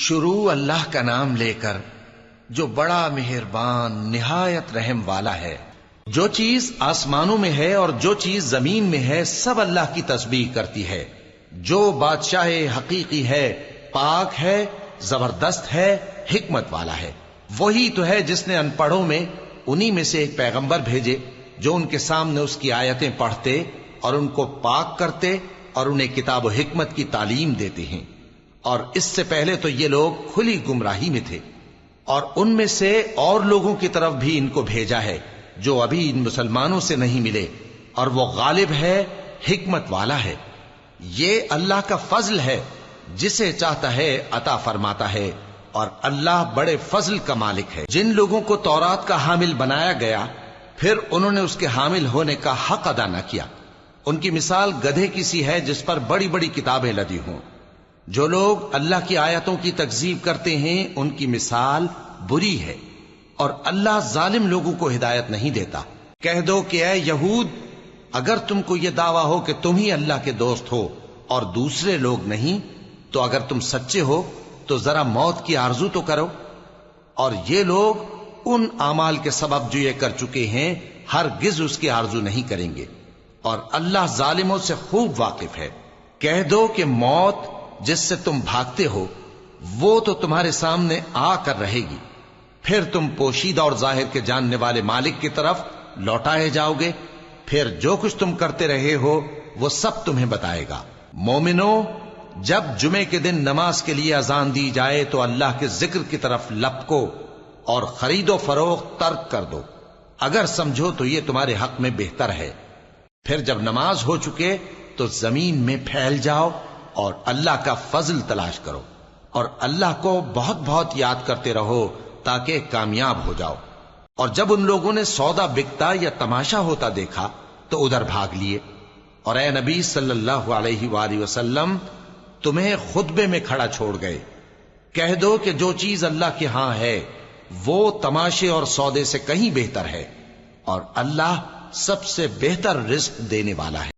شروع اللہ کا نام لے کر جو بڑا مہربان نہایت رحم والا ہے۔ جو چیز آسمانوں میں ہے اور جو چیز زمین میں ہے سب اللہ کی تسبیح کرتی ہے۔ جو بادشاہ حقیقی ہے، پاک ہے، زبردست ہے، حکمت والا ہے۔ وہی تو ہے جس نے ان پڑھوں میں انہی میں سے ایک پیغمبر بھیجے جو ان کے سامنے اس کی آیتیں پڑھتے اور ان کو پاک کرتے اور انہیں کتاب و حکمت کی تعلیم دیتے ہیں۔ اور اس سے پہلے تو یہ لوگ کھلی گمراہی میں تھے، اور ان میں سے اور لوگوں کی طرف بھی ان کو بھیجا ہے جو ابھی ان مسلمانوں سے نہیں ملے، اور وہ غالب ہے، حکمت والا ہے۔ یہ اللہ کا فضل ہے، جسے چاہتا ہے عطا فرماتا ہے، اور اللہ بڑے فضل کا مالک ہے۔ جن لوگوں کو تورات کا حامل بنایا گیا پھر انہوں نے اس کے حامل ہونے کا حق ادا نہ کیا، ان کی مثال گدھے کی سی ہے جس پر بڑی بڑی کتابیں لدی ہوں۔ جو لوگ اللہ کی آیتوں کی تکذیب کرتے ہیں ان کی مثال بری ہے، اور اللہ ظالم لوگوں کو ہدایت نہیں دیتا۔ کہہ دو کہ اے یہود، اگر تم کو یہ دعویٰ ہو کہ تم ہی اللہ کے دوست ہو اور دوسرے لوگ نہیں، تو اگر تم سچے ہو تو ذرا موت کی آرزو تو کرو۔ اور یہ لوگ ان اعمال کے سبب جو یہ کر چکے ہیں ہرگز اس کی آرزو نہیں کریں گے، اور اللہ ظالموں سے خوب واقف ہے۔ کہہ دو کہ موت جس سے تم بھاگتے ہو وہ تو تمہارے سامنے آ کر رہے گی، پھر تم پوشیدہ اور ظاہر کے جاننے والے مالک کی طرف لوٹائے جاؤ گے، پھر جو کچھ تم کرتے رہے ہو وہ سب تمہیں بتائے گا۔ مومنو، جب جمعے کے دن نماز کے لیے اذان دی جائے تو اللہ کے ذکر کی طرف لپکو اور خرید و فروخت ترک کر دو، اگر سمجھو تو یہ تمہارے حق میں بہتر ہے۔ پھر جب نماز ہو چکے تو زمین میں پھیل جاؤ اور اللہ کا فضل تلاش کرو، اور اللہ کو بہت بہت یاد کرتے رہو تاکہ کامیاب ہو جاؤ۔ اور جب ان لوگوں نے سودا بکتا یا تماشا ہوتا دیکھا تو ادھر بھاگ لیے، اور اے نبی صلی اللہ علیہ وآلہ وسلم تمہیں خطبے میں کھڑا چھوڑ گئے۔ کہہ دو کہ جو چیز اللہ کے ہاں ہے وہ تماشے اور سودے سے کہیں بہتر ہے، اور اللہ سب سے بہتر رزق دینے والا ہے۔